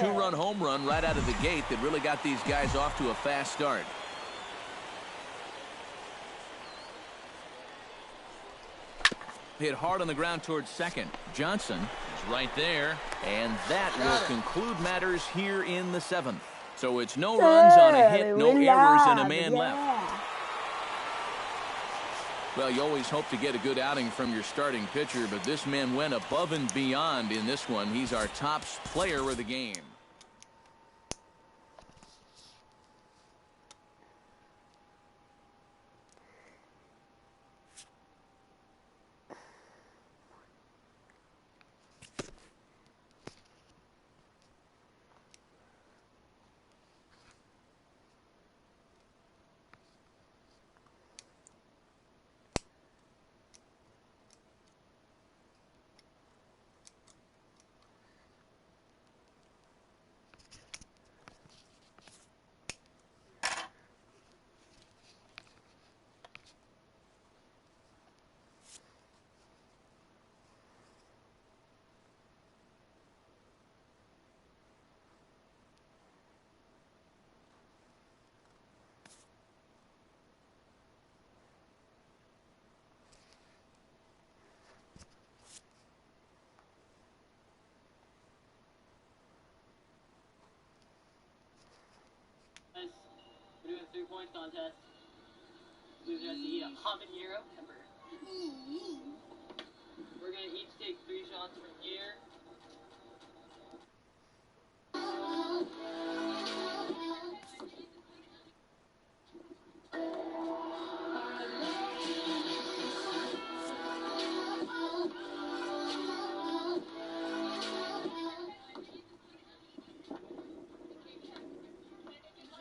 two-run home run right out of the gate that really got these guys off to a fast start. Hit hard on the ground towards second. Johnson is right there, and that will conclude matters here in the 7th. So it's no runs on a hit, no errors, and a man left. Well, you always hope to get a good outing from your starting pitcher, but this man went above and beyond in this one. He's our top player of the game. We're doing a 3-point contest. Loser has to eat a habanero pepper. We're going to each take 3 shots from here.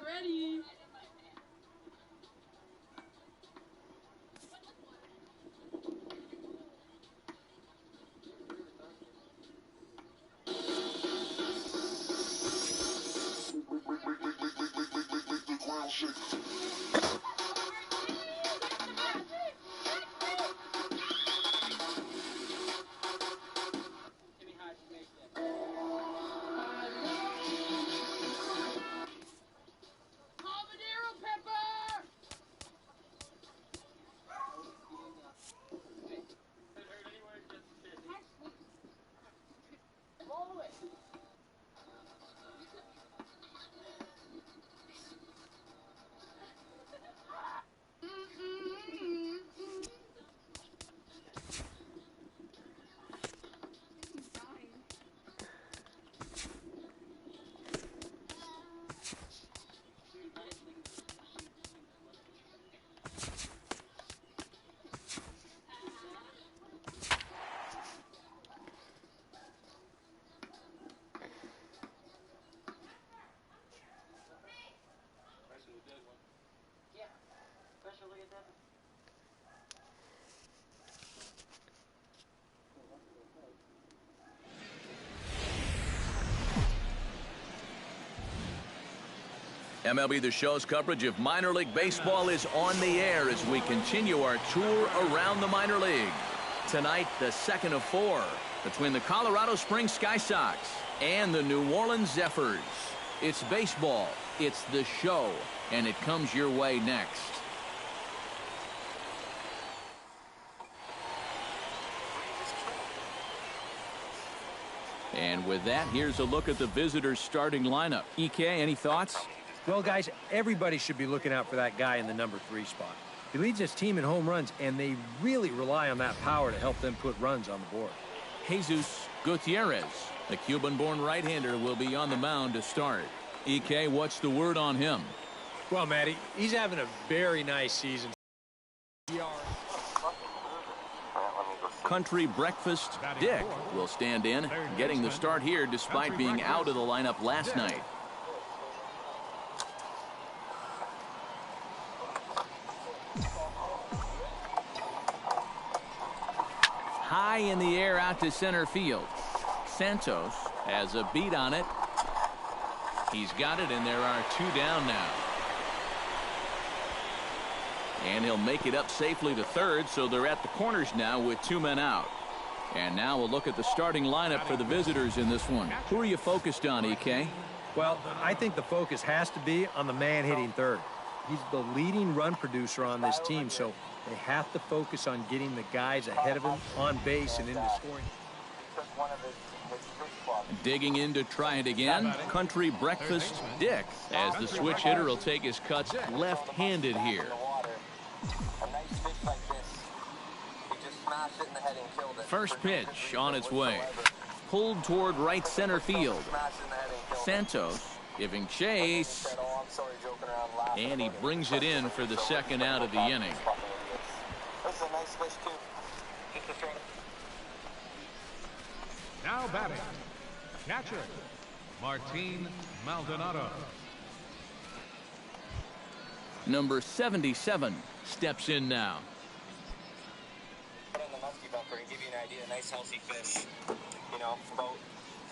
Ready? MLB The Show's coverage of minor league baseball is on the air as we continue our tour around the minor league. Tonight, the 2nd of 4 between the Colorado Springs Sky Sox and the New Orleans Zephyrs. It's baseball, it's the show, and it comes your way next. And with that, here's a look at the visitors' starting lineup. EK, any thoughts? Well, guys, everybody should be looking out for that guy in the number 3 spot. He leads his team in home runs, and they really rely on that power to help them put runs on the board. Jesus Gutierrez, the Cuban-born right-hander, will be on the mound to start. EK, what's the word on him? Well, Matty, he's having a very nice season. Country Breakfast Dick will stand in, getting the start here despite being out of the lineup last night. High in the air out to center field. Santos has a beat on it. He's got it, and there are 2 down now. And he'll make it up safely to third, so they're at the corners now with 2 men out. And now we'll look at the starting lineup for the visitors in this one. Who are you focused on, EK? Well, I think the focus has to be on the man hitting third. He's the leading run producer on this team, so they have to focus on getting the guys ahead of him on base and into scoring. Digging in to try it again, Country Breakfast Dick, as the switch hitter will take his cuts left-handed here. First pitch on its way. Pulled toward right center field. Santos giving chase. And he brings it in for the second out of the inning. Now batting, catcher, Martin Maldonado. Number 77 steps in now. Put on the musky bumper and give you an idea. Nice healthy fish, you know, about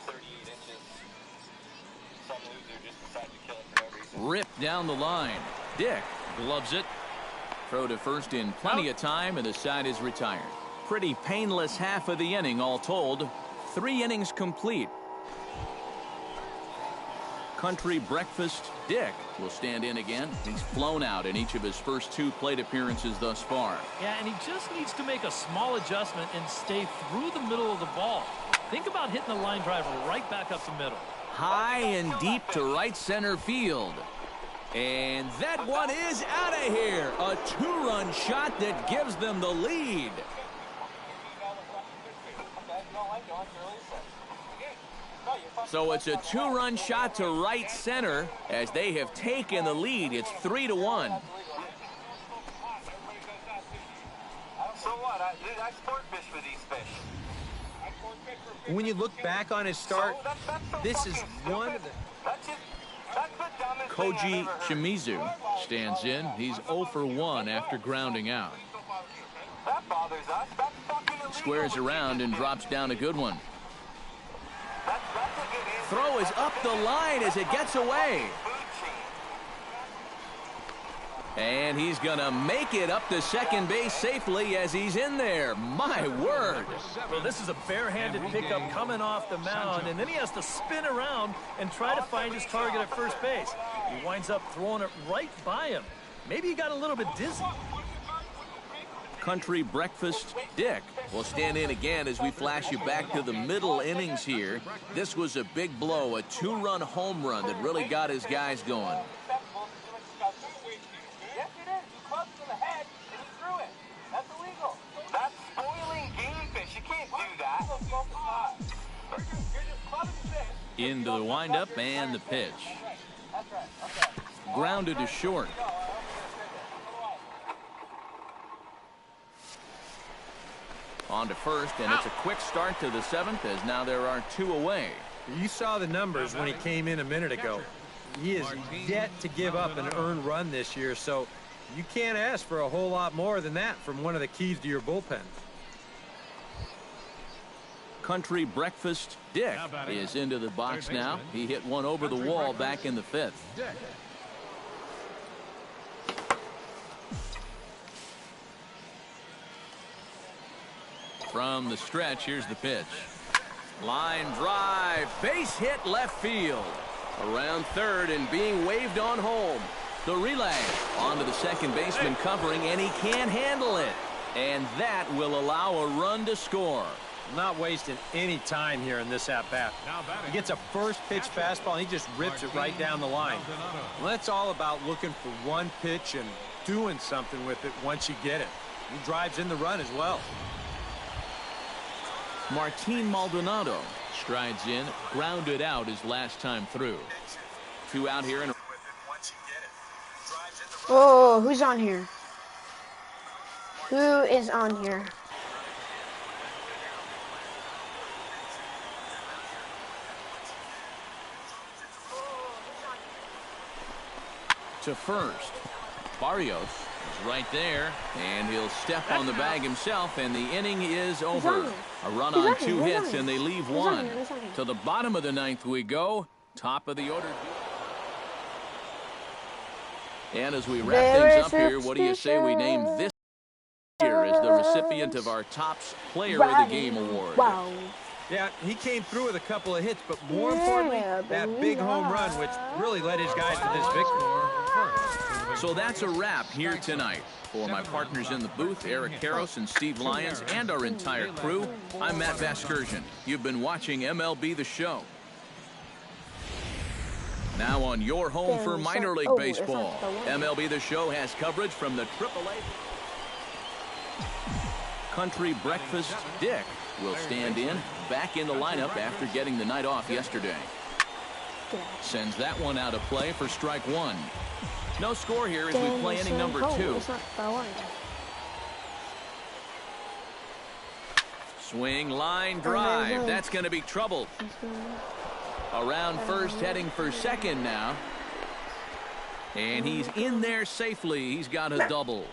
38 inches. Some loser just decided to kill it for no reason. Ripped down the line. Dick gloves it. Throw to first in plenty of time, and the side is retired. Pretty painless half of the inning all told. 3 innings complete. Country Breakfast Dick will stand in again. He's flown out in each of his first 2 plate appearances thus far. Yeah, and he just needs to make a small adjustment and stay through the middle of the ball. Think about hitting a line driver right back up the middle. High and deep to right center field. And that one is out of here. A 2-run shot that gives them the lead. So it's a 2-run shot to right center as they have taken the lead. It's 3-1. So what? I sport fish for these fish. When you look back on his start, this is one of the... Koji Shimizu stands in. He's 0 for 1 after grounding out. That bothers us. That's fucking illegal. Squares around and drops down a good one. That's a good hit. Throw is up the line as it gets away. And he's going to make it up to second base safely as he's in there. My word. Well, this is a barehanded pickup coming off the mound, and then he has to spin around and try to find his target at first base. He winds up throwing it right by him. Maybe he got a little bit dizzy. Country Breakfast Dick will stand in again as we flash you back to the middle innings here. This was a big blow, a 2-run home run that really got his guys going. That's spoiling game fish. You can't do that. Into the windup and the pitch. Grounded to short. On to first, and it's a quick start to the 7th as now there are 2 away. You saw the numbers when he came in a minute ago. He is yet to give up an earned run this year, so you can't ask for a whole lot more than that from one of the keys to your bullpen. Country Breakfast Dick is into the box now. He hit one over the wall back in the 5th. From the stretch, here's the pitch. Line drive, base hit left field. Around third and being waved on home. The relay onto the second baseman covering, and he can't handle it. And that will allow a run to score. Not wasting any time here in this at-bat. He gets a first pitch fastball, and he just rips it right down the line. Well, that's all about looking for one pitch and doing something with it once you get it. He drives in the run as well. Martin Maldonado strides in, grounded out his last time through. 2 out here. Oh, who's on here? Who is on here? To first. Barrios is right there, and he'll step on the bag himself, and the inning is over. A run on 2 hits, and they leave 1. To the bottom of the 9th we go. Top of the order. And as we wrap things up here, what do you say we name this here as the recipient of our Topps Player of the Game award. Wow. Yeah, he came through with a couple of hits, but more importantly, that big home run, which really led his guys to this victory. So that's a wrap here tonight. For my partners in the booth, Eric Karros and Steve Lyons, and our entire crew, I'm Matt Vasgersian. You've been watching MLB The Show. Now on your home for minor league baseball, MLB The Show has coverage from the AAA. Country Breakfast Dick will stand in, back in the lineup after getting the night off yesterday. Sends that one out of play for strike one. No score here as we play inning number 2. Swing, line, drive. That's going to be trouble. Around first, heading for second now. And he's in there safely. He's got a double.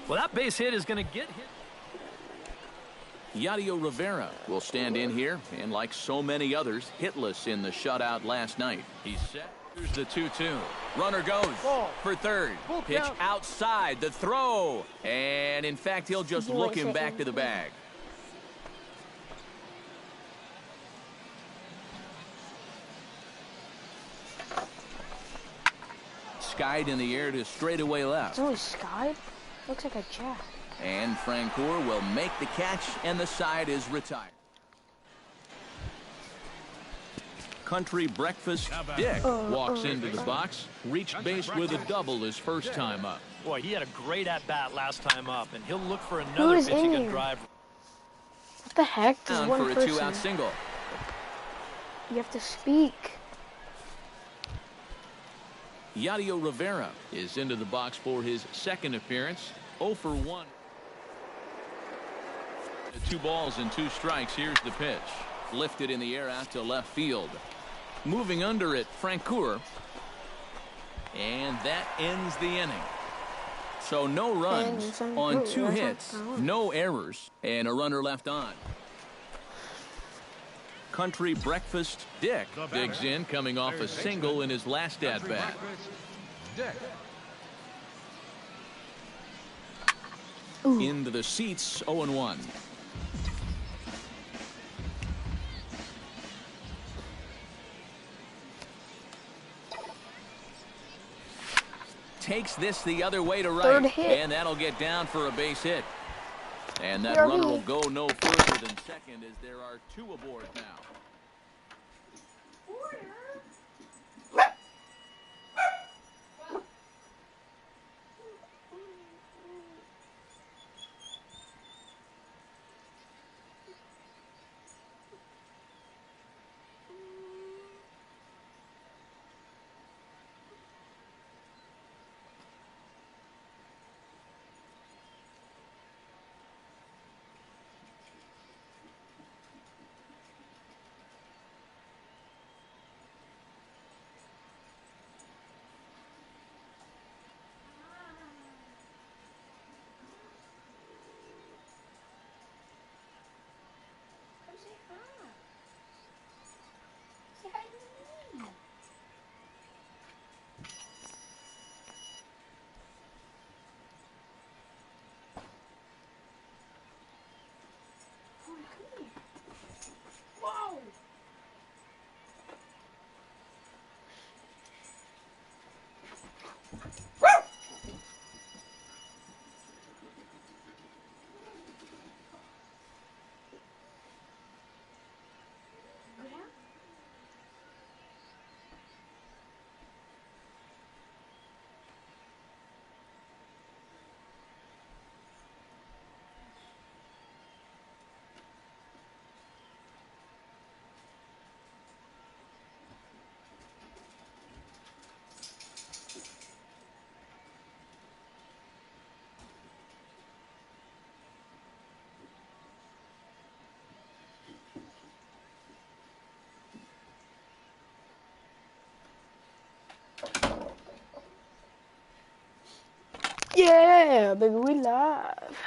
Well, that base hit is going to get hit. Yadier Rivera will stand in here, and like so many others, hitless in the shutout last night. He's set. Here's the 2-2. Runner goes for third. Pitch outside. The throw. And, in fact, he'll just look him back to the bag. Skied in the air to straightaway left. It's only skied? Looks like a jack. And Francoeur will make the catch, and the side is retired. Country Breakfast Dick walks into the box, reached base with a double his first time up. Boy, he had a great at-bat last time up, and he'll look for another pitch he can drive. What the heck? There's Down one for a person. 2-out single. You have to speak. Yadier Rivera is into the box for his second appearance. 0 for 1. 2 balls and 2 strikes. Here's the pitch. Lifted in the air out to left field. Moving under it, Francoeur. And that ends the inning. So no runs on 2 hits, no errors, and a runner left on. Country Breakfast Dick digs in, coming off a single in his last at-bat. Into the seats, 0-1. Takes this the other way to right, and that'll get down for a base hit. And that runner will go no further than second as there are 2 aboard now. Yeah, baby, we live.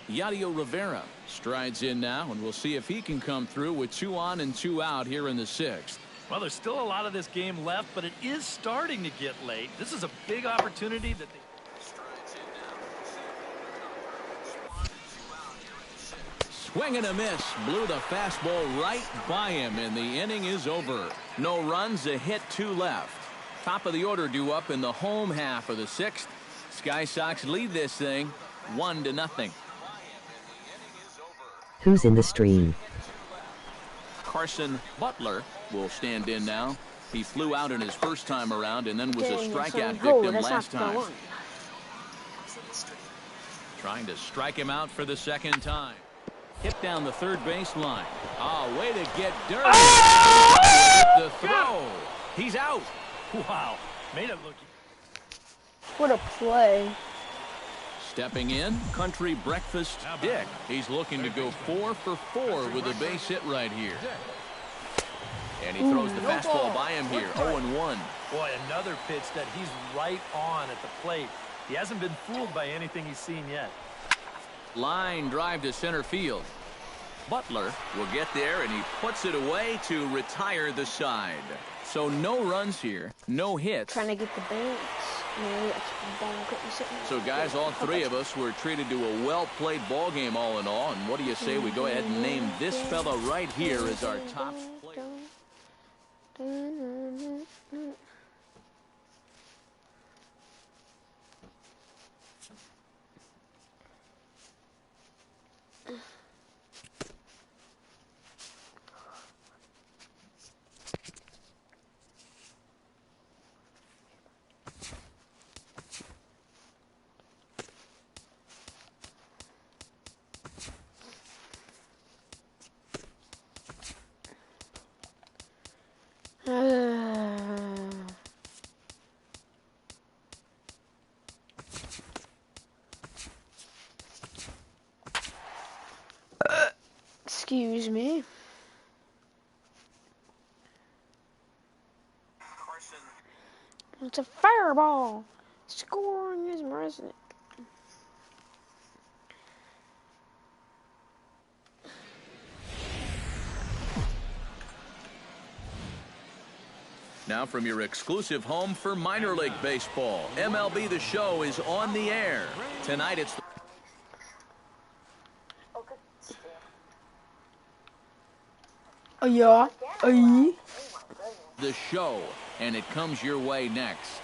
Yadier Rivera strides in now, and we'll see if he can come through with 2 on and 2 out here in the 6th. Well, there's still a lot of this game left, but it is starting to get late. This is a big opportunity that they... Swing and a miss. Blew the fastball right by him, and the inning is over. No runs, a hit, 2 left. Top of the order due up in the home half of the 6th. Sky Sox lead this thing 1-0. Who's in the stream? Carson Butler will stand in now. He flew out in his first time around and then was a strikeout victim last time. Trying to strike him out for the second time. Hit down the third base line. Oh, way to get dirty. The throw. He's out. Wow. Made it look... What a play. Stepping in, Country Breakfast Dick. He's looking to go 4 for 4 with a base hit right here. And he throws the fastball by him here, 0-1. Boy, another pitch that he's right on at the plate. He hasn't been fooled by anything he's seen yet. Line drive to center field. Butler will get there, and he puts it away to retire the side. So no runs here, no hits. Trying to get the banks. So, guys, all 3 of us were treated to a well-played ball game all in all. And what do you say we go ahead and name this fella right here as our top player? Excuse me. It's a fireball. Scoring is Resnick. Now from your exclusive home for minor league baseball, MLB The Show is on the air. Tonight it's... Oh, yeah. The Show, and it comes your way next.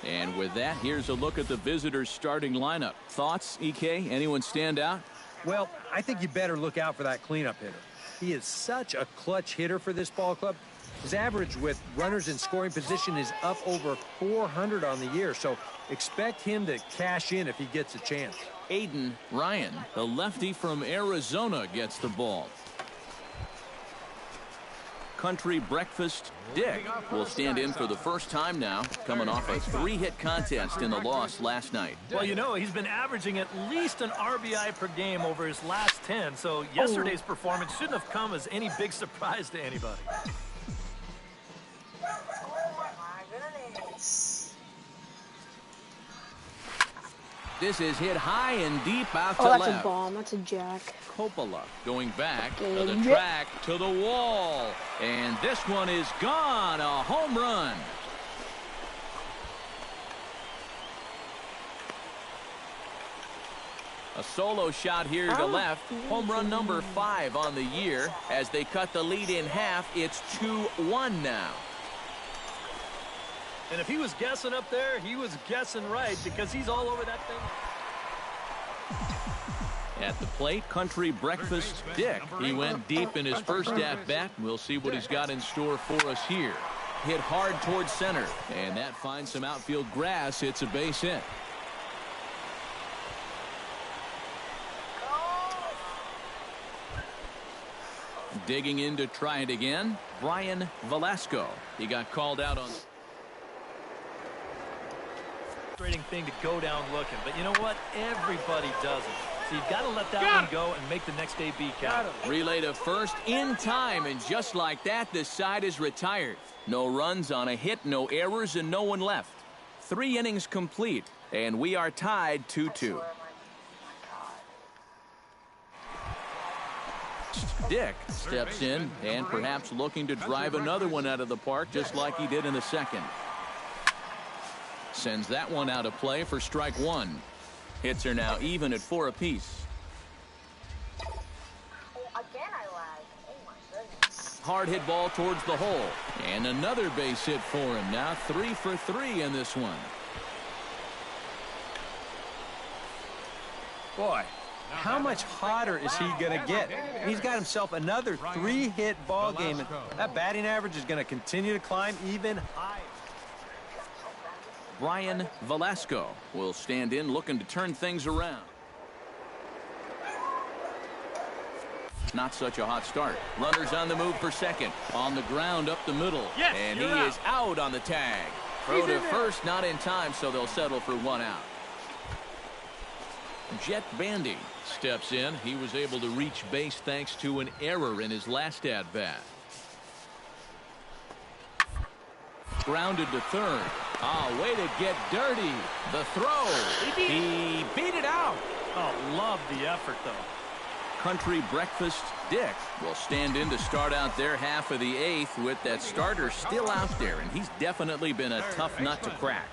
And with that, here's a look at the visitors' starting lineup. Thoughts, EK? Anyone stand out? Well, I think you better look out for that cleanup hitter. He is such a clutch hitter for this ball club. His average with runners in scoring position is up over 400 on the year, so expect him to cash in if he gets a chance. Aiden Ryan, the lefty from Arizona, gets the ball. Country Breakfast Dick will stand in for the first time now, coming off a 3-hit contest in the loss last night. Well, you know, he's been averaging at least an RBI per game over his last 10, so yesterday's performance shouldn't have come as any big surprise to anybody. This is hit high and deep out to Oh, that's left. a bomb. That's a jack. Coppola going back to the Good. track, to the wall. And this one is gone. A home run. A solo shot here to left. Home run number 5 on the year. As they cut the lead in half, it's 2-1 now. And if he was guessing up there, he was guessing right because he's all over that thing. At the plate, Country Breakfast Dick. He went deep in his first at-bat. We'll see what he's got in store for us here. Hit hard towards center, and that finds some outfield grass. It's a base hit. Digging in to try it again, Brian Velasco. He got called out on... Thing to go down looking, but you know what? Everybody does it. So you've got to let that one go and make the next AB count. Relay to first in time, and just like that, the side is retired. No runs on a hit, no errors, and no one left. 3 innings complete, and we are tied 2-2. Dick steps in and perhaps looking to drive another one out of the park just like he did in the second. Sends that one out of play for strike one. Hits are now even at 4 apiece. Hard hit ball towards the hole. And another base hit for him. Now 3 for 3 in this one. Boy, how much hotter is he going to get? He's got himself another 3-hit ball game, and that batting average is going to continue to climb even higher. Brian Velasco will stand in looking to turn things around. Not such a hot start. Runners on the move for second. On the ground up the middle. Yes, and he out. is out on the tag. Throw to first, not in time, so they'll settle for 1 out. Jet Bandy steps in. He was able to reach base thanks to an error in his last at-bat. Grounded to third. Oh, way to get dirty. The throw. He beat it out. Oh, love the effort, though. Country Breakfast Dick will stand in to start out their half of the 8th with that starter still out there, and he's definitely been a tough nut to crack.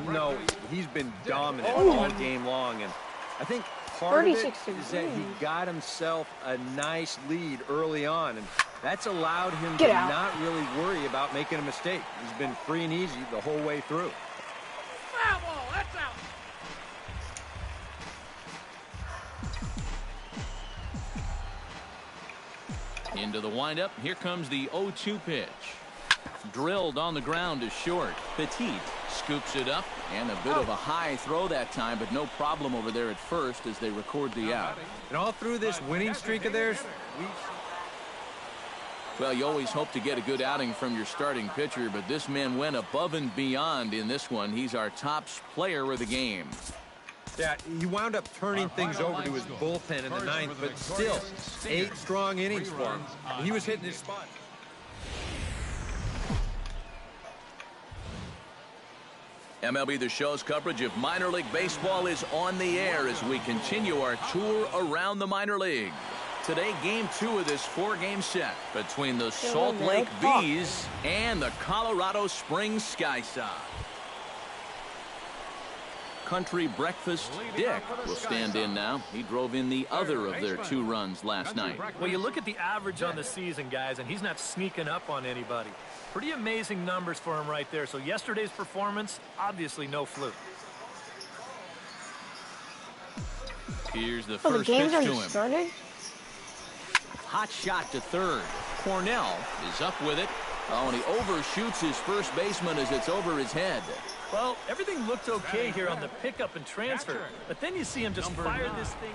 No, he's been dominant all game long, and I think part of it 36 is that he got himself a nice lead early on, and that's allowed him Get to out. not really worry about making a mistake. He's been free and easy the whole way through. Foul ball, that's out. Into the windup. Here comes the 0-2 pitch. Drilled on the ground is short. Petit scoops it up, and a bit of a high throw that time, but no problem over there at first as they record the out. And all through this winning streak of theirs, Well, you always hope to get a good outing from your starting pitcher, but this man went above and beyond in this one. He's our top player of the game. yeah, he wound up turning things over to his bullpen in the 9th, but still, 8 strong innings for him. And he was hitting his spot. MLB The Show's coverage of minor league baseball is on the air as we continue our tour around the minor league. Today, game 2 of this 4-game set between the Salt Lake Bees and the Colorado Springs Sky Sox. Country Breakfast Dick will stand in now. He drove in the other of their 2 runs last night. Well, you look at the average on the season, guys, and he's not sneaking up on anybody. Pretty amazing numbers for him right there. So yesterday's performance, obviously no fluke. Here's the Oh, the first pitch game's to already him. started? Hot shot to third. Cornell is up with it. Oh, and he overshoots his first baseman as it's over his head. Well, everything looked okay here on the pickup and transfer, but then you see him just fire this thing.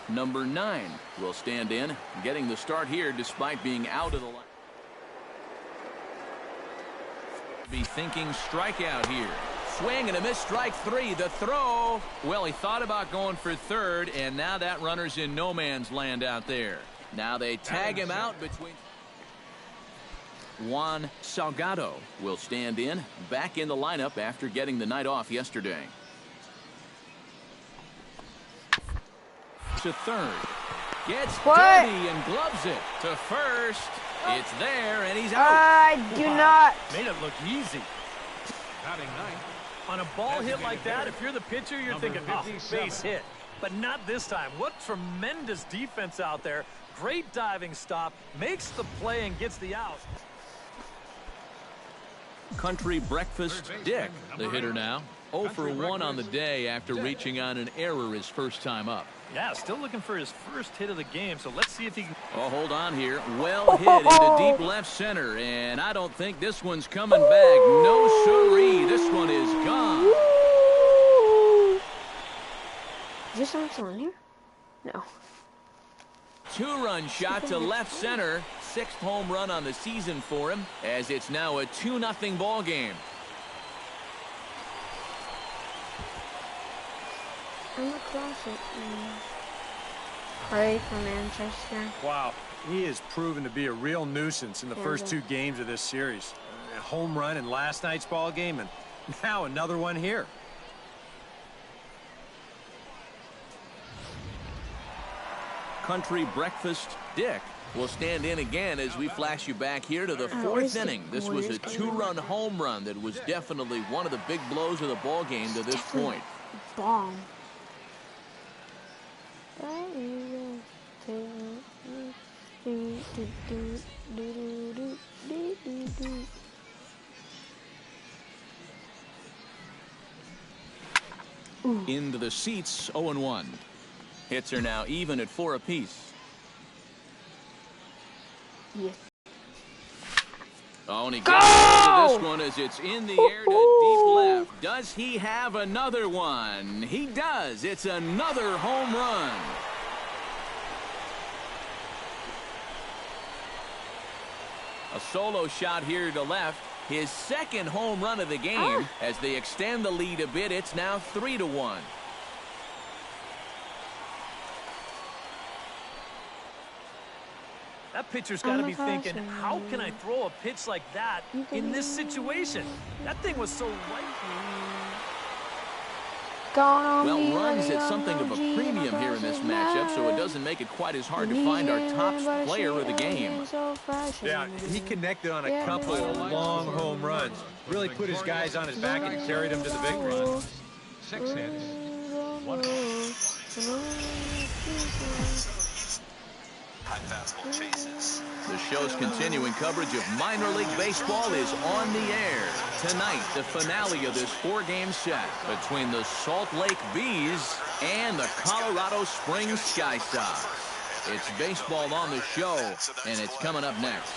Number 9 will stand in, getting the start here despite being out of the line. Be thinking strikeout here. Swing and a miss, strike 3. The throw. Well, he thought about going for third, and now that runner's in no man's land out there. Now they tag him out between. Juan Salgado will stand in, back in the lineup after getting the night off yesterday. To third. Gets dirty and gloves it to first. It's there, and he's out. I do not. Made it look easy. Batting 9th. On a ball hit like that, if you're the pitcher, you're thinking, oh, 57. base hit. But not this time. What tremendous defense out there. Great diving stop. Makes the play and gets the out. Country Breakfast Dick, the hitter now. 0 for 1 on the day after reaching on an error his first time up. Yeah, still looking for his first hit of the game, so let's see if he can. Oh, hold on here. Well hit into deep left center, and I don't think this one's coming back. No siree. This one is gone. Is this someone still in here? No. 2-run shot to left center. 6th home run on the season for him, as it's now a 2-0 ball game. I'm across it. Craig from Manchester. Wow, he has proven to be a real nuisance in the first 2 games of this series. A home run in last night's ball game, and now another one here. Country Breakfast Dick will stand in again as we flash you back here to the fourth inning. This was a two-run home run that was definitely one of the big blows of the ball game to this point. Bomb. Into the seats, 0-1. Hits are now even at 4 apiece. Yes. Oh, and he got this one as it's in the air to deep left. Does he have another one? He does. It's another home run. A solo shot here to left. His second home run of the game. As they extend the lead a bit, it's now 3-1. That pitcher's got to be thinking, how can I throw a pitch like that in this situation? That thing was so light. Well, runs at something of a premium here in this matchup, so it doesn't make it quite as hard to find our top player of the game. Yeah, he connected on a couple of long home runs. Really put his guys on his back and carried them to the victory. 6 hits, 1 The show's continuing coverage of minor league baseball is on the air. Tonight, the finale of this 4-game set between the Salt Lake Bees and the Colorado Springs Sky Sox. It's baseball on the show, and it's coming up next.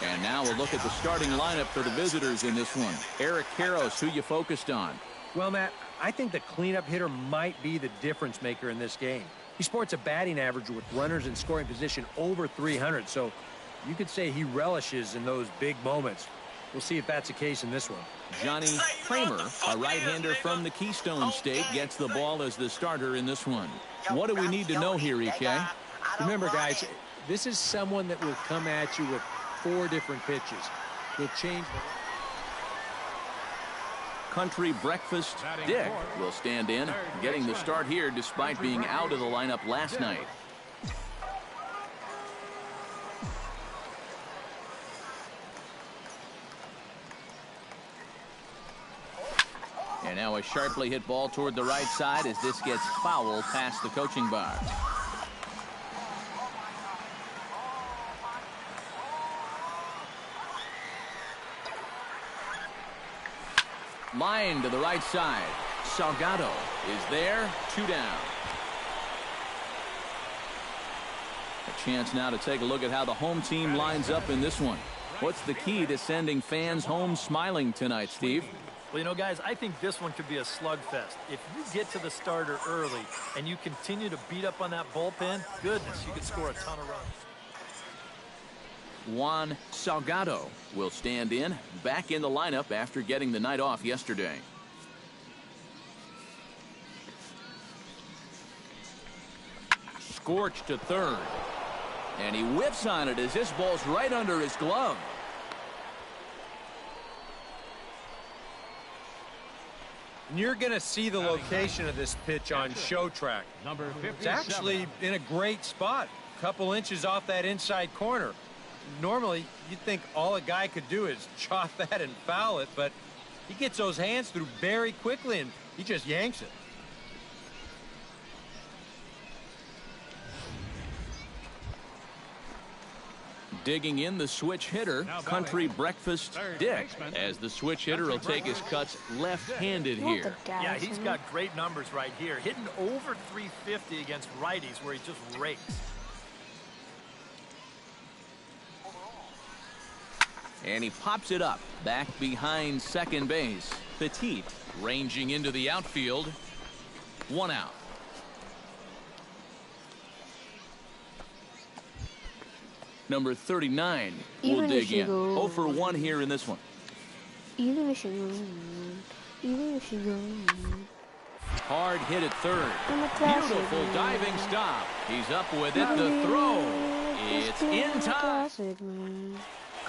And now we'll look at the starting lineup for the visitors in this one. Eric Karros, who you focused on? Well, Matt, I think the cleanup hitter might be the difference maker in this game. He sports a batting average with runners in scoring position over 300, so you could say he relishes in those big moments. We'll see if that's the case in this one. Johnny Kramer, a right-hander from the Keystone State, gets the ball as the starter in this one. What do we need to know here, EK? Remember, guys, this is someone that will come at you with 4 different pitches. He'll change. Country Breakfast Dick will stand in, getting the start here despite being out of the lineup last night. And now a sharply hit ball toward the right side as this gets foul past the coaching box. Line to the right side. Salgado is there. 2 down. A chance now to take a look at how the home team lines up in this one. What's the key to sending fans home smiling tonight, Steve? Well, you know, guys, I think this one could be a slugfest. If you get to the starter early and you continue to beat up on that bullpen, goodness, you could score a ton of runs. Juan Salgado will stand in, back in the lineup after getting the night off yesterday. Scorched to third. And he whiffs on it as this ball's right under his glove. And you're going to see the location of this pitch on Show Track. It's actually in a great spot. A couple inches off that inside corner. Normally, you'd think all a guy could do is chop that and foul it, but he gets those hands through very quickly, and he just yanks it. Digging in the switch hitter, Country Breakfast Dick, as the switch hitter will take his cuts left-handed here. Yeah, he's got great numbers right here, hitting over 350 against righties where he just rakes. And he pops it up back behind second base. Petit ranging into the outfield. 1 out. Number 39 will dig in. 0 for 1 here in this one. Even if you go. Hard hit at third. Beautiful diving stop. He's up with it. The throw. It's in time.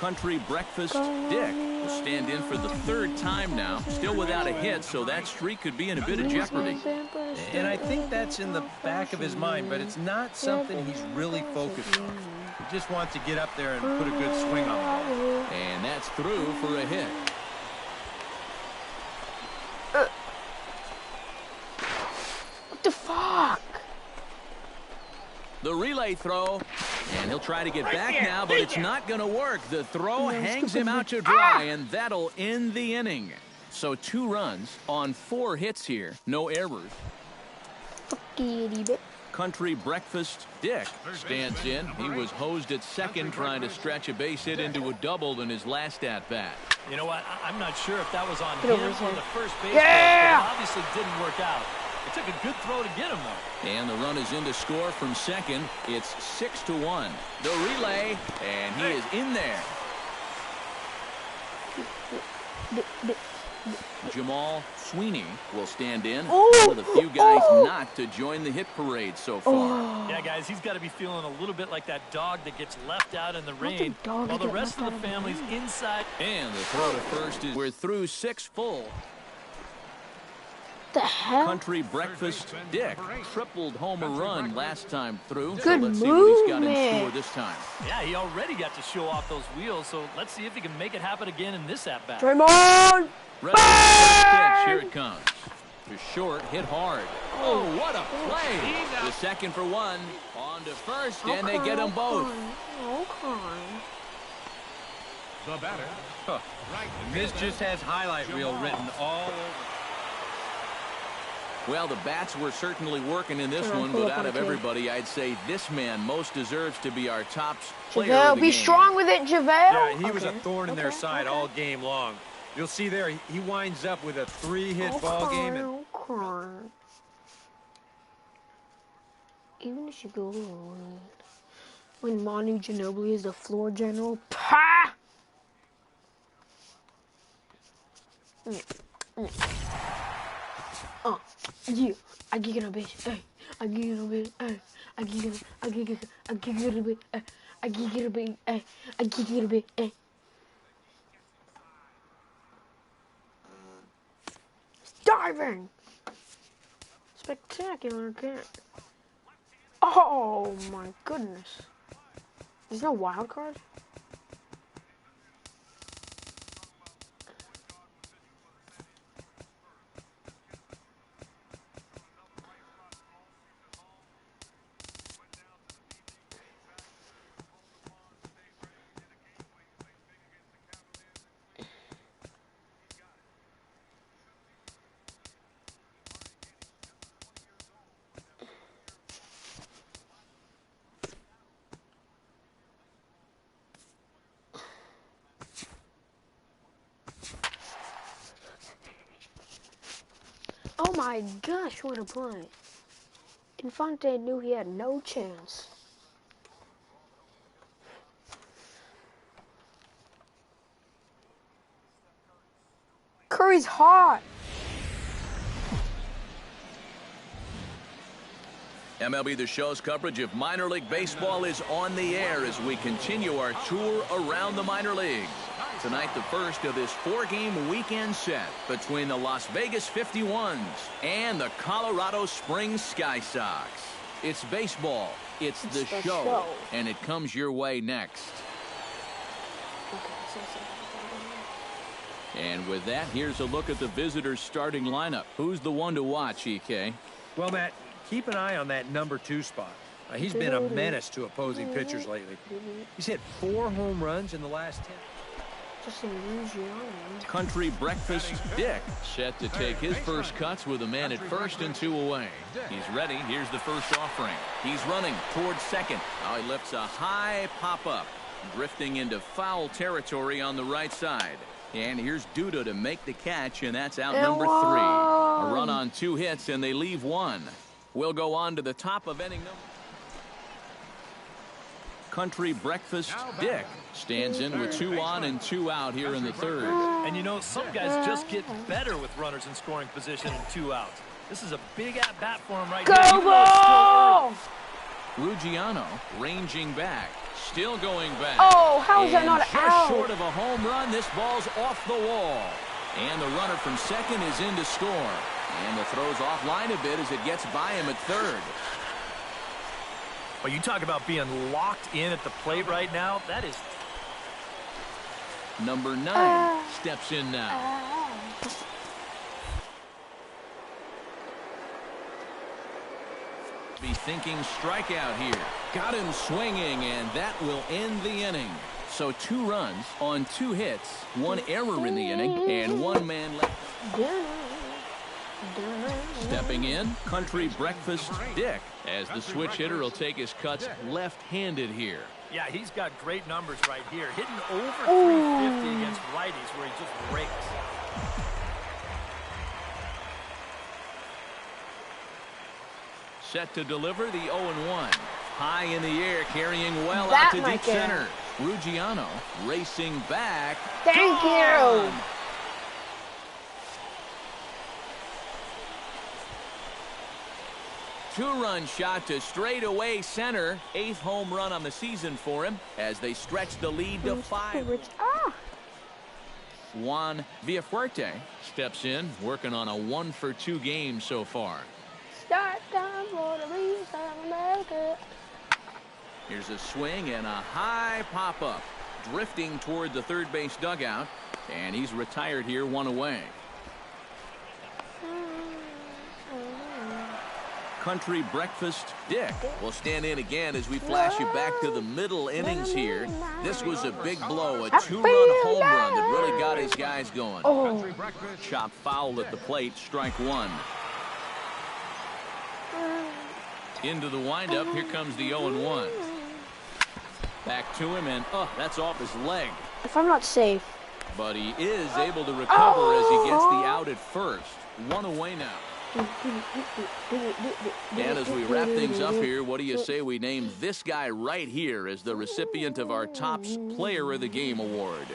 Country Breakfast Dick will stand in for the third time now. Still without a hit, so that streak could be in a bit of jeopardy. And I think that's in the back of his mind, but it's not something he's really focused on. He just wants to get up there and put a good swing on the ball. And that's through for a hit. What the fuck? The relay throw, and he'll try to get back now, but it's not going to work. The throw hangs him out to dry, and that'll end the inning. So 2 runs on 4 hits here. No errors. Country Breakfast Dick stands in. He was hosed at second trying to stretch a base hit into a double in his last at-bat. You know what? I'm not sure if that was on him or the first base, but it obviously didn't work out. It took a good throw to get him, though. And the run is in to score from second. It's 6-1. The relay, and he is in there. Jamal Sweeney will stand in. One of the few guys not to join the hit parade so far. Yeah, guys, he's got to be feeling a little bit like that dog that gets left out in the rain while the rest of the family's inside. And the throw to first is we're through 6 full. The hell? Country Breakfast Dick tripled homer run last time through. Good so let's see what he's got in movement. store this time. Yeah, he already got to show off those wheels, so let's see if he can make it happen again in this at-bat. Draymond! Ready for the first pitch. Here it comes. To short, hit hard. Oh, what a play. The second for 1. On to first, and they get them both. The batter. And this just has highlight reel written all over. Well, the bats were certainly working in this one, but out of everybody, I'd say this man most deserves to be our top player of the be game. strong with it, JaVale. Yeah, he was a thorn in their side all game long. You'll see there, he winds up with a 3-hit ball game. And even if you go when Manu Ginobili is the floor general, pa! Yeah, I get it a bitch, hey, I get it a bitch, hey, I get it a bit, hey, I get it a bit, hey, I get it a bit, hey. Diving! Spectacular catch. Oh my goodness. There's no wild card? Oh my gosh, what a play. Infante knew he had no chance. Curry's hot. MLB The Show's coverage of minor league baseball is on the air as we continue our tour around the minor leagues. Tonight, the first of this 4-game weekend set between the Las Vegas 51s and the Colorado Springs Sky Sox. It's baseball, it's the show, and it comes your way next. And with that, here's a look at the visitors' starting lineup. Who's the one to watch, EK? well, Matt, keep an eye on that number 2 spot. He's been a menace to opposing pitchers lately. He's hit 4 home runs in the last 10. Country Breakfast Dick set to take his first cuts with a man at first and 2 away. He's ready. Here's the first offering. He's running towards second. Now he lifts a high pop-up, drifting into foul territory on the right side. And here's Duda to make the catch, and that's out number 3. A run on 2 hits, and they leave 1. We'll go on to the top of inning number. Country Breakfast Dick stands in with 2 on and 2 out here in the 3rd. And you know, some guys just get better with runners in scoring position and 2 outs. This is a big at-bat for him right now. Go ball! Ruggiano ranging back. Still going back. Oh, how is that And not just out? short of a home run, this ball's off the wall. And the runner from second is in to score. And the throw's offline a bit as it gets by him at third. Well, you talk about being locked in at the plate right now. That is... Number 9 steps in now. Be thinking strikeout here. Got him swinging, and that will end the inning. So 2 runs on 2 hits, 1 error in the inning, and 1 man left. Stepping in, Country Breakfast Dick, as the switch hitter will take his cuts left-handed here. Yeah, he's got great numbers right here. Hitting over 350 against righties where he just rakes. Set to deliver the 0-1. High in the air, carrying well That out to might deep get center. Ruggiano racing back. Thank Gone! you. Two-run shot to straightaway center. 8th home run on the season for him as they stretch the lead to 5. Juan Villafuerte steps in, working on a 1-for-2 game so far. Start time for the Reason America. Here's a swing and a high pop-up. Drifting toward the third base dugout. And he's retired here, 1 away. Country Breakfast Dick will stand in again as we flash you back to the middle innings here. This was a big blow, a 2-run home run that really got his guys going. Oh. Chop foul at the plate, strike 1. Into the windup, here comes the 0-1. Back to him, and that's off his leg. If I'm not safe. But he is able to recover as he gets the out at first. 1 away now. And as we wrap things up here, what do you say we name this guy right here as the recipient of our Top Player of the Game award?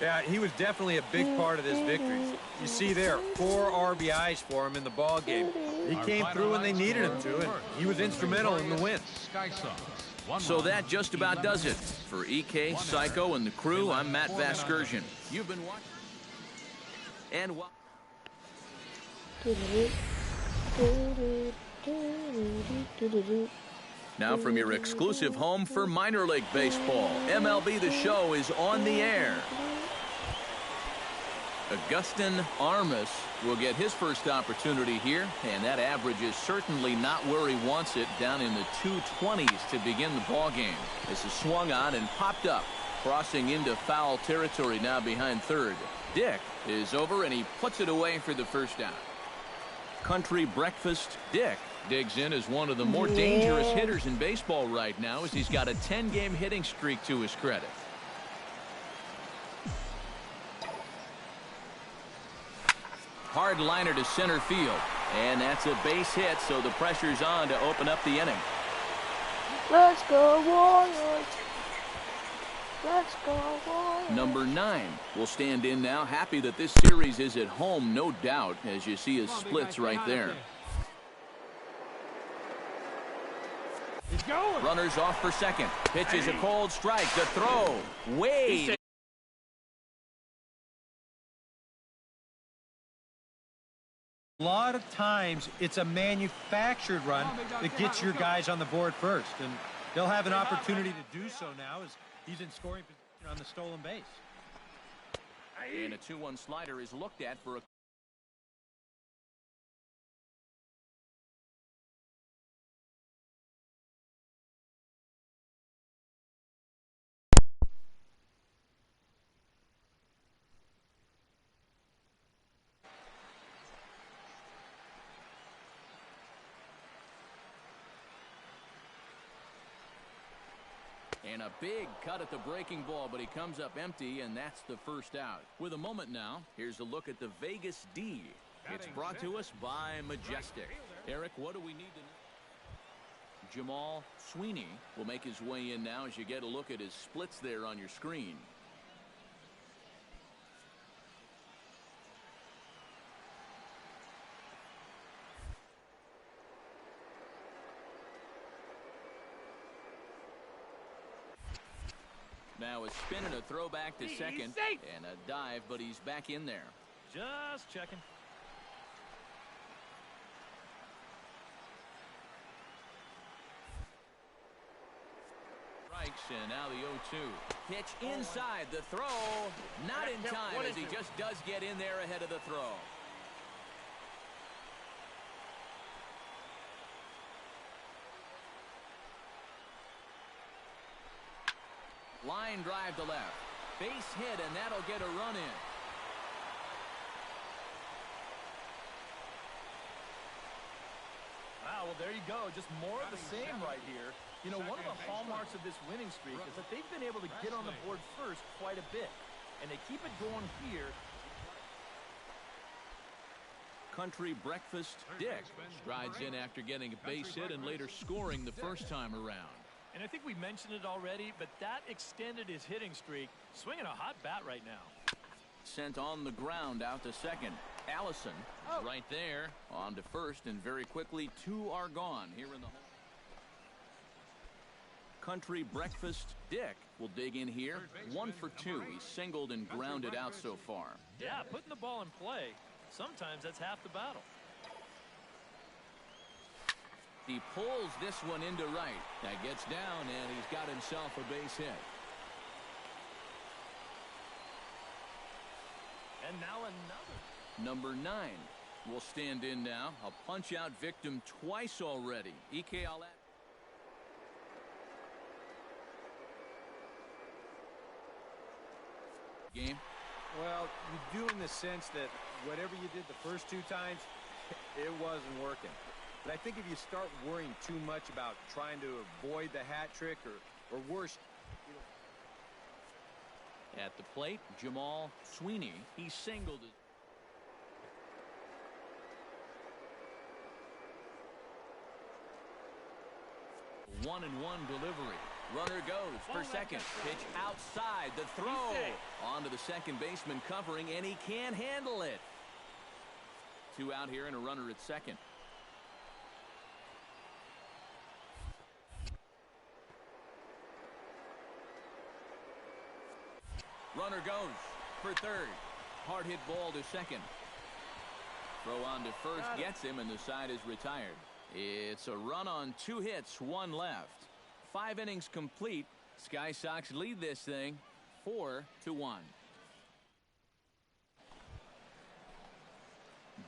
Yeah, he was definitely a big part of this victory. You see there, 4 RBIs for him in the ball game. He came through when they needed him to, and he was instrumental in the win. So that just about does it. For EK, Psycho, and the crew, I'm Matt Vasgersian. You've been watching. And now from your exclusive home for minor league baseball, MLB The Show is on the air. Augustin Armas will get his first opportunity here, and that average is certainly not where he wants it, down in the 220s to begin the ball game. This is swung on and popped up, crossing into foul territory now behind third. Dick is over, and he puts it away for the first down. Country Breakfast Dick digs in as one of the more dangerous hitters in baseball right now, as he's got a 10-game hitting streak to his credit. Hard liner to center field, and that's a base hit, so the pressure's on to open up the inning. Let's go Warriors. Let's go Warriors. Number 9 will stand in now, happy that this series is at home, no doubt, as you see his splits right there. He's going. Runners off for second. Pitch is a cold strike. The throw. Wade. A lot of times, it's a manufactured run that gets your guys on the board first, and they'll have an opportunity to do so now as he's in scoring position on the stolen base. And a 2-1 slider is looked at for a... And a big cut at the breaking ball, but he comes up empty, and that's the first out. With a moment now, here's a look at the Vegas D. It's brought to us by Majestic. Eric, what do we need to know? Jamal Sweeney will make his way in now as you get a look at his splits there on your screen. Now a spin and a throw back to second. And a dive, but he's back in there. Just checking. Strikes, and now the 0-2. Pitch inside. The throw. Not in time as he just does get in there ahead of the throw. Line drive to left. Base hit, and that'll get a run in. Wow, well, there you go. Just more of the same right here. You know, one of the hallmarks of this winning streak is that they've been able to get on the board first quite a bit. And they keep it going here. Country Breakfast Dick strides in after getting a base hit and later scoring the first time around. And I think we mentioned it already, but that extended his hitting streak. Swinging a hot bat right now. Sent on the ground out to second. Allison right there on to first, and very quickly 2 are gone here in the home. Country Breakfast Dick will dig in here. 1 for 2. He's singled and grounded out so far. Yeah, putting the ball in play, sometimes that's half the battle. He pulls this one into right. That gets down, and he's got himself a base hit. And now another. Number 9 will stand in now. A punch-out victim twice already. Ike Alat. Game. Well, you do in the sense that whatever you did the first 2 times, it wasn't working. But I think if you start worrying too much about trying to avoid the hat trick or worse, you know. At the plate, Jamal Sweeney. He singled it. One-and-one delivery. Runner goes for second. Pitch outside. The throw. On to the second baseman covering, and he can't handle it. 2 out here and a runner at second. Runner goes for third. Hard hit ball to second. Throw on to first gets him, and the side is retired. It's a run on 2 hits, 1 left. 5 innings complete. Sky Sox lead this thing 4-1.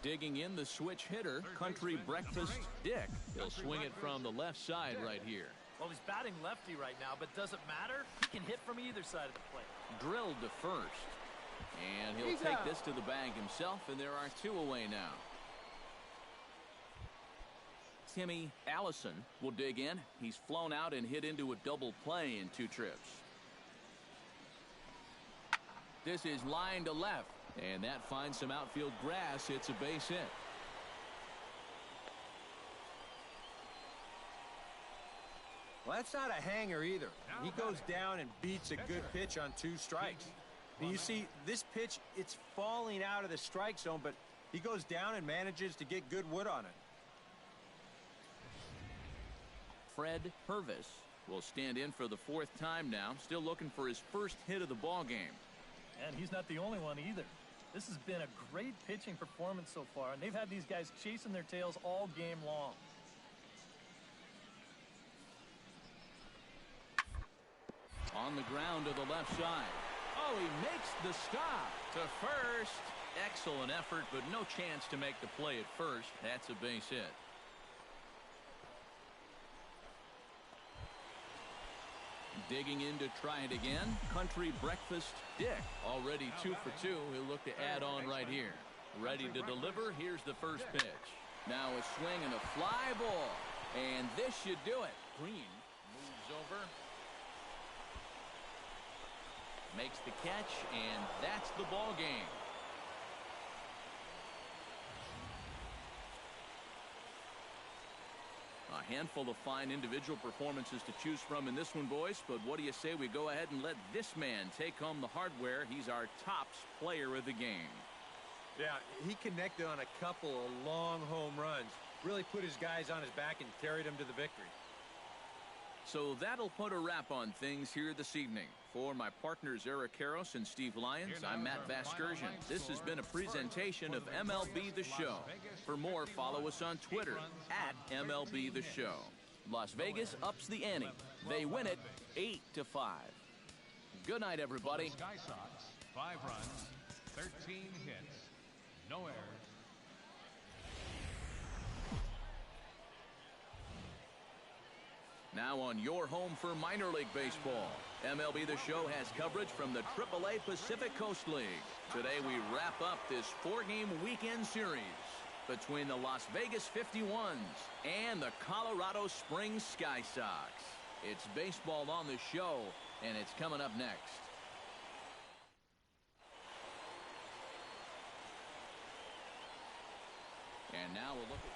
Digging in the switch hitter, Country Breakfast Dick. He'll swing it from the left side right here. Well, he's batting lefty right now, but does it matter? He can hit from either side of the plate. Drilled to first. And he'll take this to the bag himself, and there are 2 away now. Timmy Allison will dig in. He's flown out and hit into a double play in 2 trips. This is line to left, and that finds some outfield grass. It's a base hit. Well, that's not a hanger either. He goes down and beats a good pitch on 2 strikes. And you see, this pitch, it's falling out of the strike zone, but he goes down and manages to get good wood on it. Fred Purvis will stand in for the 4th time now, still looking for his first hit of the ball game. And he's not the only one either. This has been a great pitching performance so far, and they've had these guys chasing their tails all game long. On the ground to the left side. Oh, he makes the stop to first. Excellent effort, but no chance to make the play at first. That's a base hit. Digging in to try it again. Country Breakfast Dick. Already 2 for 2. He'll look to add on right here. Ready to deliver. Here's the first pitch. Now a swing and a fly ball. And this should do it. Green moves over. Makes the catch, and that's the ball game. A handful of fine individual performances to choose from in this one, boys. But what do you say we go ahead and let this man take home the hardware? He's our tops player of the game. Yeah, he connected on a couple of long home runs. Really put his guys on his back and carried them to the victory. So that'll put a wrap on things here this evening. For my partners Eric Karros and Steve Lyons, I'm Matt Vasgersian. This has been a presentation of MLB The Show. For more, follow us on Twitter at MLB The Show. Las Vegas ups the ante. They win it 8-5. Good night, everybody. Sky Sox, 5 runs, 13 hits, no errors. Now on your home for minor league baseball, MLB The Show has coverage from the AAA Pacific Coast League. Today we wrap up this 4-game weekend series between the Las Vegas 51s and the Colorado Springs Sky Sox. It's baseball on the show, and it's coming up next. And now we'll look at...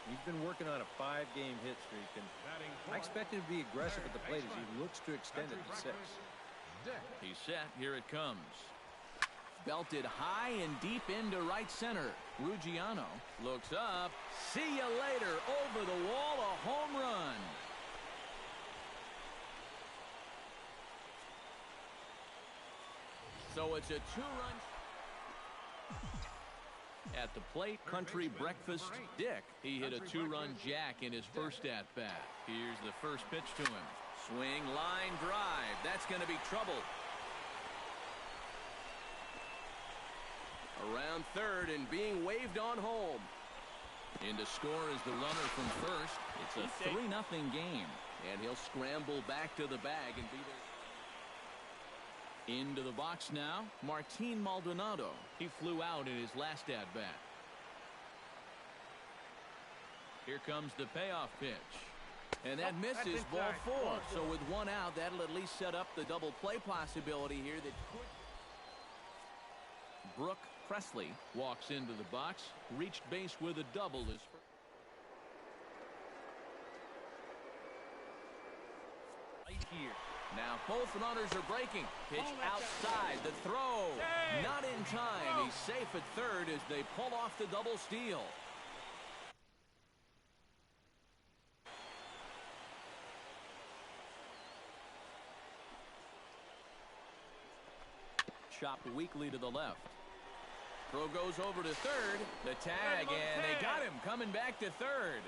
He's been working on a 5-game hit streak, and I expect him to be aggressive at the plate as he looks to extend it to 6. He's set. Here it comes. Belted high and deep into right center. Ruggiano looks up. See you later. Over the wall, a home run. So it's a 2-run. At the plate, Country Breakfast Dick. He hit a 2-run jack in his first at-bat. Here's the first pitch to him. Swing, line, drive. That's going to be trouble. Around third and being waved on home. In to score is the runner from first. It's a 3-0 game. And he'll scramble back to the bag and be there. Into the box now, Martin Maldonado. He flew out in his last at-bat. Here comes the payoff pitch. And that misses ball 4. So with 1 out, that'll at least set up the double play possibility here that could. Brooke Presley walks into the box, reached base with a double. Right here. Now both runners are breaking. Pitch outside. The throw. Not in time. He's safe at third as they pull off the double steal. Chopped weakly to the left. Throw goes over to third. The tag, and they got him coming back to third.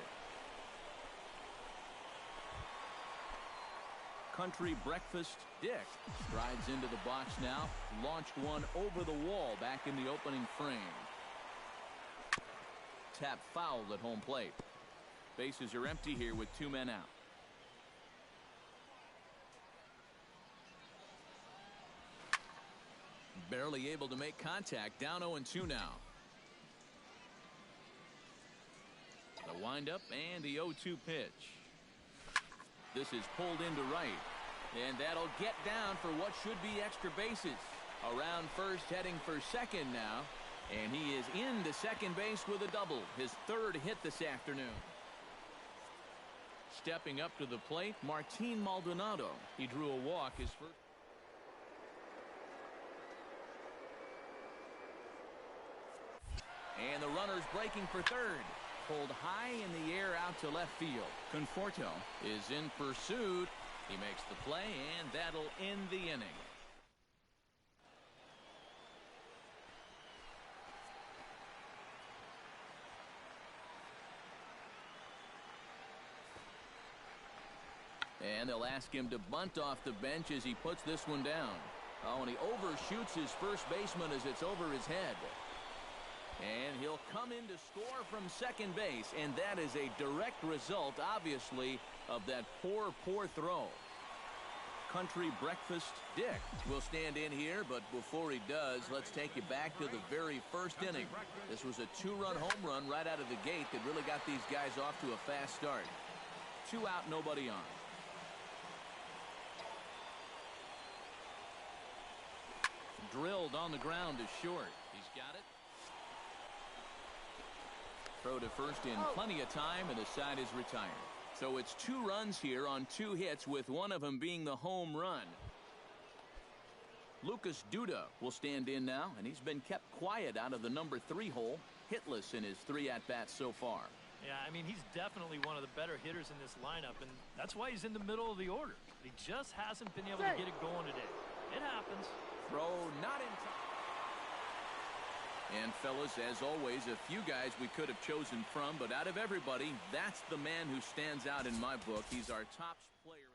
Country Breakfast Dick strides into the box now. Launched one over the wall back in the opening frame. Tap fouled at home plate. Bases are empty here with 2 men out. Barely able to make contact. Down 0-2 now. The windup and the 0-2 pitch. This is pulled into right. And that'll get down for what should be extra bases. Around first, heading for second now. And he is into second base with a double. His 3rd hit this afternoon. Stepping up to the plate, Martin Maldonado. He drew a walk his first. And the runner's breaking for third. Pulled high in the air out to left field. Conforto is in pursuit. He makes the play, and that'll end the inning. And they'll ask him to bunt off the bench as he puts this one down. Oh, and he overshoots his first baseman as it's over his head. And he'll come in to score from second base, and that is a direct result, obviously, of that poor throw. Country Breakfast Dick will stand in here, but before he does, let's take you back to the very first inning. This was a 2-run home run right out of the gate that really got these guys off to a fast start. 2 out, nobody on. Drilled on the ground to short. He's got it. Throw to first in plenty of time, and the side is retired. So it's 2 runs here on 2 hits, with one of them being the home run. Lucas Duda will stand in now, and he's been kept quiet out of the number 3 hole, hitless in his 3 at-bats so far. Yeah, I mean, he's definitely one of the better hitters in this lineup, and that's why he's in the middle of the order. He just hasn't been able to get it going today. It happens. Throw not in time. And, fellas, as always, a few guys we could have chosen from, but out of everybody, that's the man who stands out in my book. He's our top player.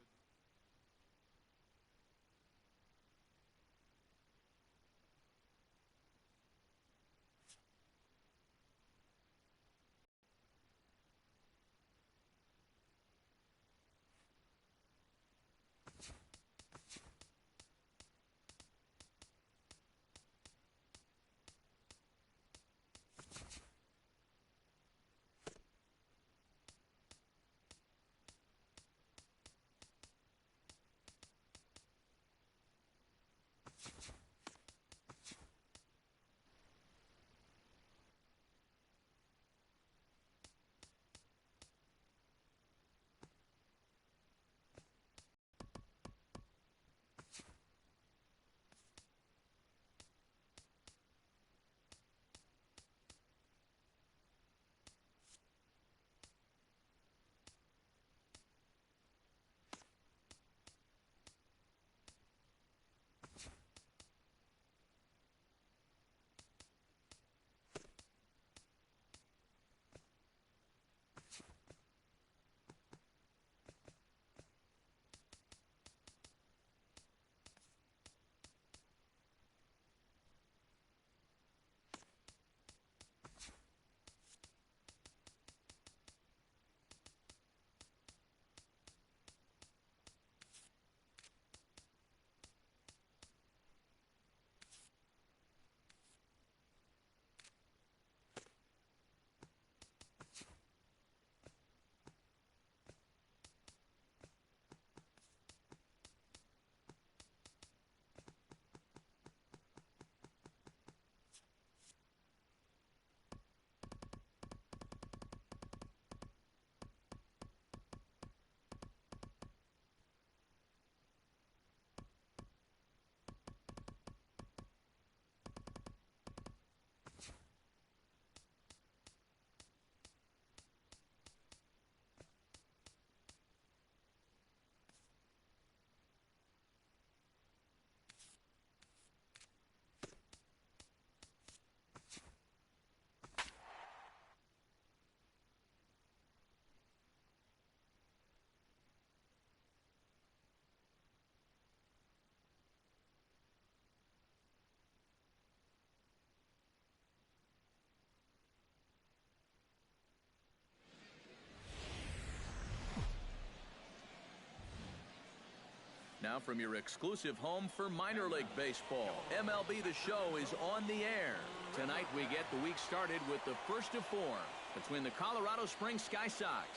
Now from your exclusive home for minor league baseball, MLB The Show is on the air. Tonight we get the week started with the first of four between the Colorado Springs Sky Sox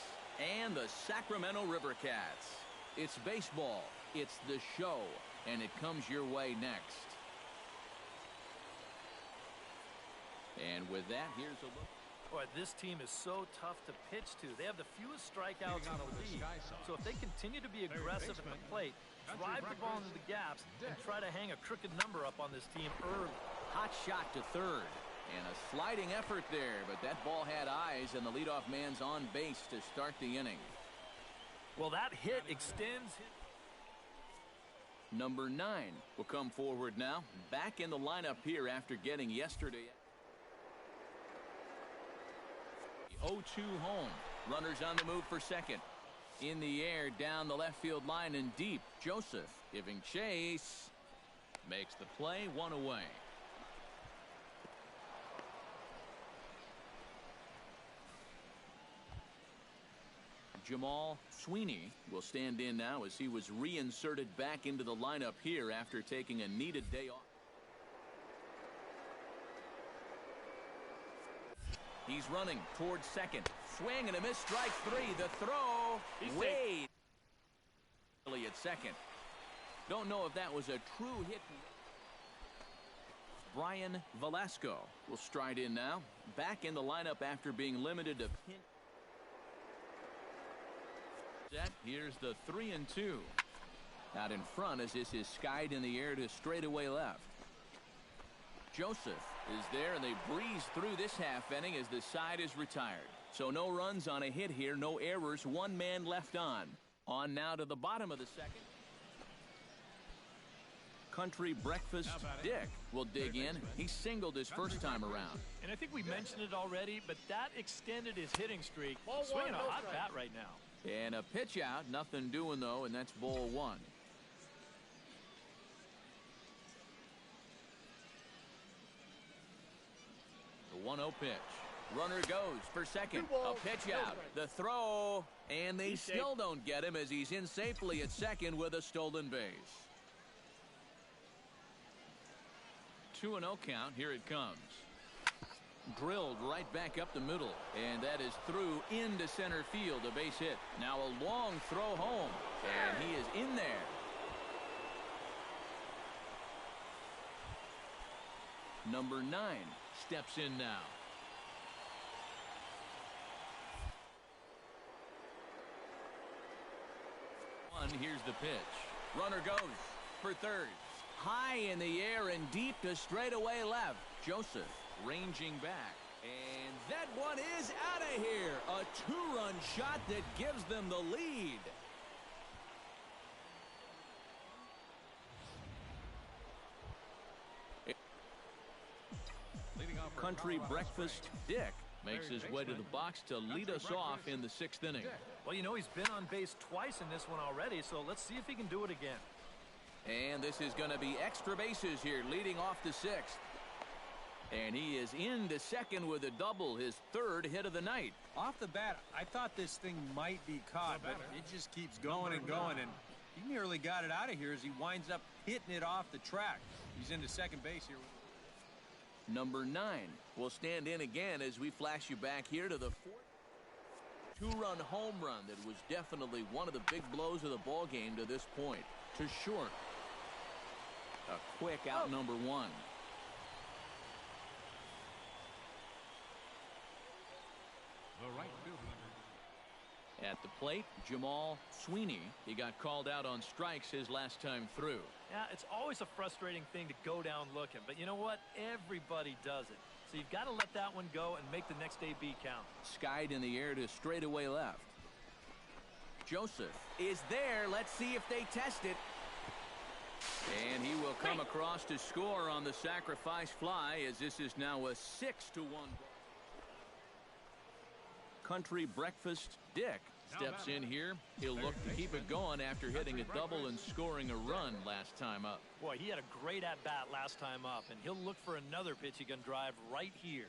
and the Sacramento River Cats. It's baseball, it's The Show, and it comes your way next. And with that, here's a look. Boy, this team is so tough to pitch to. They have the fewest strikeouts in the league. So if they continue to be aggressive at the plate, drive the ball into the gaps, and try to hang a crooked number up on this team early. Hot shot to third. And a sliding effort there, but that ball had eyes, and the leadoff man's on base to start the inning. Well, that hit extends. Number 9 will come forward now. Back in the lineup here after getting yesterday. 0-2 home. Runners on the move for second. In the air, down the left field line and deep. Joseph giving chase. Makes the play, one away. Jamal Sweeney will stand in now as he was reinserted back into the lineup here after taking a needed day off. He's running towards second. Swing and a miss, strike three. The throw. Wade. At second. Don't know if that was a true hit. Brian Velasco will stride in now. Back in the lineup after being limited to pin. Here's the 3-2. Out in front as this is skied in the air to straightaway left. Joseph is there, and they breeze through this half inning as the side is retired. So no runs on a hit here, no errors, one man left on. On now to the bottom of the second. Country Breakfast Dick will dig in. He singled his first time around. And I think we mentioned it already, but that extended his hitting streak. Swinging a hot bat right now. And a pitch out. Nothing doing, though, and that's ball one. The 1-0 pitch. Runner goes for second. A pitch out. The throw. And they still don't get him as he's in safely at second with a stolen base. 2-0 count. Here it comes. Drilled right back up the middle. And that is through into center field. A base hit. Now a long throw home. And he is in there. Number 9 steps in now. Here's the pitch. Runner goes for third. High in the air and deep to straightaway left. Joseph ranging back. And that one is out of here. A 2-run shot that gives them the lead. Country Breakfast Dick makes his way to the box to lead us off in the 6th inning. Well, you know, he's been on base twice in this one already, so let's see if he can do it again. And this is going to be extra bases here, leading off the 6th. And he is into second with a double, his 3rd hit of the night. Off the bat, I thought this thing might be caught, but it just keeps going and going, and he nearly got it out of here as he winds up hitting it off the track. He's into second base here. Number 9 will stand in again as we flash you back here to the 4th 2-run home run that was definitely one of the big blows of the ball game to this point. To short. A quick out number 1. The right fielder. At the plate, Jamal Sweeney. He got called out on strikes his last time through. Yeah, it's always a frustrating thing to go down looking, but you know what? Everybody does it. So you've got to let that one go and make the next AB count. Skied in the air to straightaway left. Joseph is there. Let's see if they test it. And he will come across to score on the sacrifice fly as this is now a 6-1. Country Breakfast Dick steps in here. He'll look to keep it going after hitting a double and scoring a run last time up. Boy, he had a great at-bat last time up, and he'll look for another pitch he can drive right here.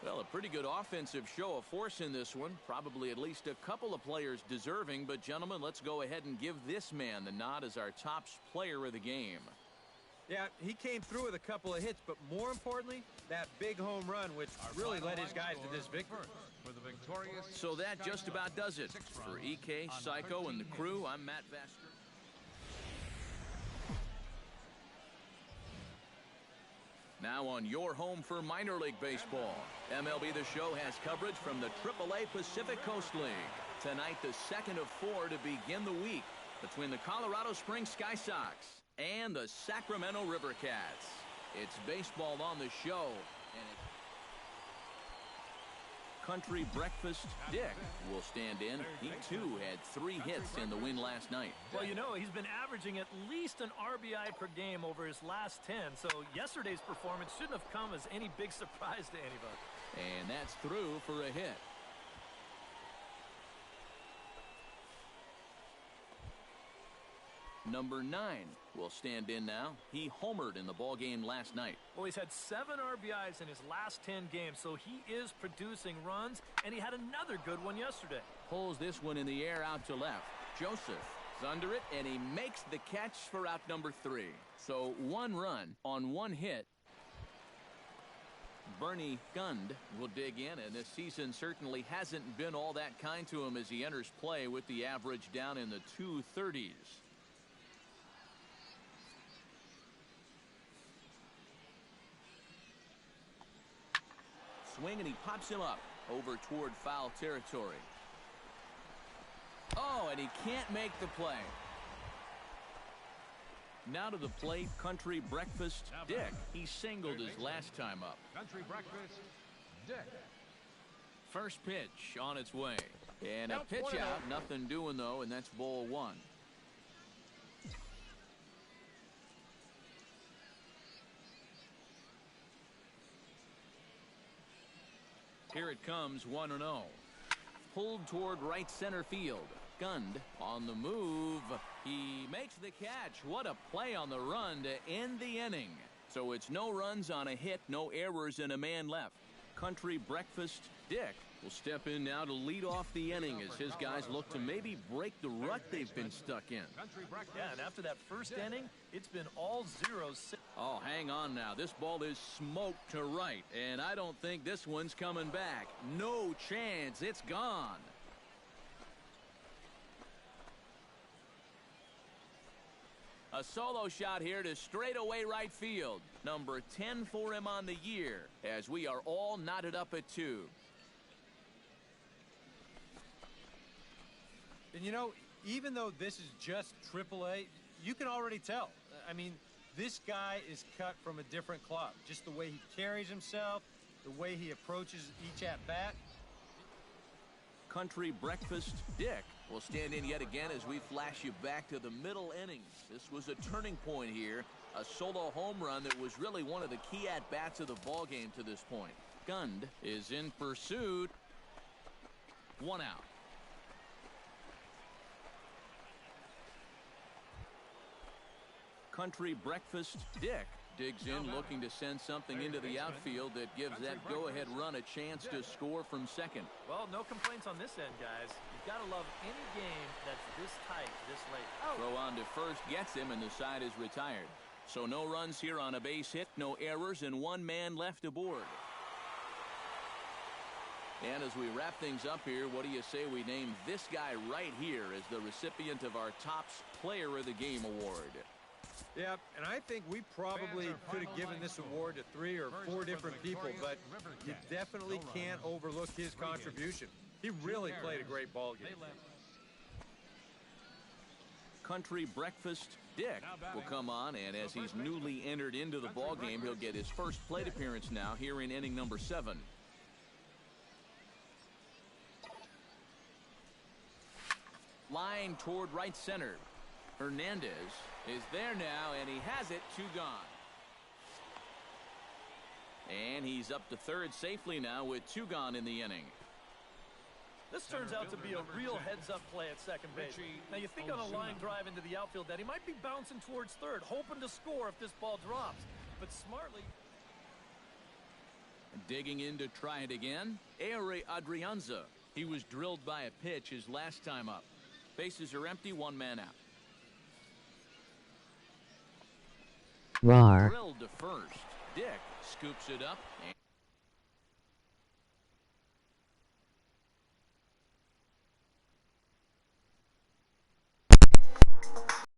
Well, a pretty good offensive show of force in this one. Probably at least a couple of players deserving. But, gentlemen, let's go ahead and give this man the nod as our top player of the game. Yeah, he came through with a couple of hits, but more importantly, that big home run, which really led his guys to this victory. For the victorious So that just about does it. For EK, Psycho, and the crew, I'm Matt Vasker. Now on your home for minor league baseball. MLB The Show has coverage from the AAA Pacific Coast League. Tonight, the 2nd of 4 to begin the week between the Colorado Springs Sky Sox and the Sacramento River Cats. It's baseball on the show, and Country Breakfast Dick will stand in. He, too, had 3 hits in the win last night. Well, you know, he's been averaging at least an RBI per game over his last 10, so yesterday's performance shouldn't have come as any big surprise to anybody. And that's through for a hit. Number 9 will stand in now. He homered in the ballgame last night. Well, he's had 7 RBIs in his last 10 games, so he is producing runs, and he had another good one yesterday. Pulls this one in the air out to left. Joseph is under it, and he makes the catch for out number 3. So 1 run on 1 hit. Bernie Gund will dig in, and this season certainly hasn't been all that kind to him as he enters play with the average down in the 230s. Swing, and he pops him up over toward foul territory. Oh, and he can't make the play. Now to the plate, Country Breakfast Dick. He singled his last time up. Country Breakfast, Dick. First pitch on its way. And a pitch out, nothing doing though, and that's ball one. Here it comes, 1-0. Pulled toward right center field. Gunned on the move. He makes the catch. What a play on the run to end the inning. So it's no runs on a hit, no errors, and a man left. Country Breakfast Dick will step in now to lead off the inning as his guys look to maybe break the rut they've been stuck in. Yeah, and after that first inning, it's been all zeros. Oh, hang on now. This ball is smoked to right, and I don't think this one's coming back. No chance. It's gone. A solo shot here to straightaway right field. Number 10 for him on the year, as we are all knotted up at 2. And you know, even though this is just AAA, you can already tell. I mean, this guy is cut from a different cloth. Just the way he carries himself, the way he approaches each at-bat. Country Breakfast Dick will stand in yet again as we flash you back to the middle innings. This was a turning point here. A solo home run that was really one of the key at-bats of the ballgame to this point. Gunned is in pursuit. 1 out. Country Breakfast Dick digs in, looking to send something into the outfield that gives that go-ahead run a chance to score from second. Well, no complaints on this end, guys. You've got to love any game that's this tight, this late. Throw on to first gets him, and the side is retired. So no runs here on a base hit, no errors, and one man left aboard. And as we wrap things up here, what do you say we name this guy right here as the recipient of our Topps Player of the Game award? Yeah, and I think we probably could have given this award to 3 or 4 different people, but you definitely can't overlook his contribution. He really played a great ball game. Country Breakfast Dick will come on, and as he's newly entered into the ball game, he'll get his first plate appearance now here in inning number 7. Line toward right center. Hernandez is there now, and he has it. 2 gone. And he's up to third safely now with 2 gone in the inning. This turns out to be a real heads-up play at second base. Now, you think on a line drive into the outfield that he might be bouncing towards third, hoping to score if this ball drops. But smartly... Digging in to try it again, Ehire Adrianza. He was drilled by a pitch his last time up. Bases are empty, 1 man out. Rawr. Drilled to first. Dick scoops it up. And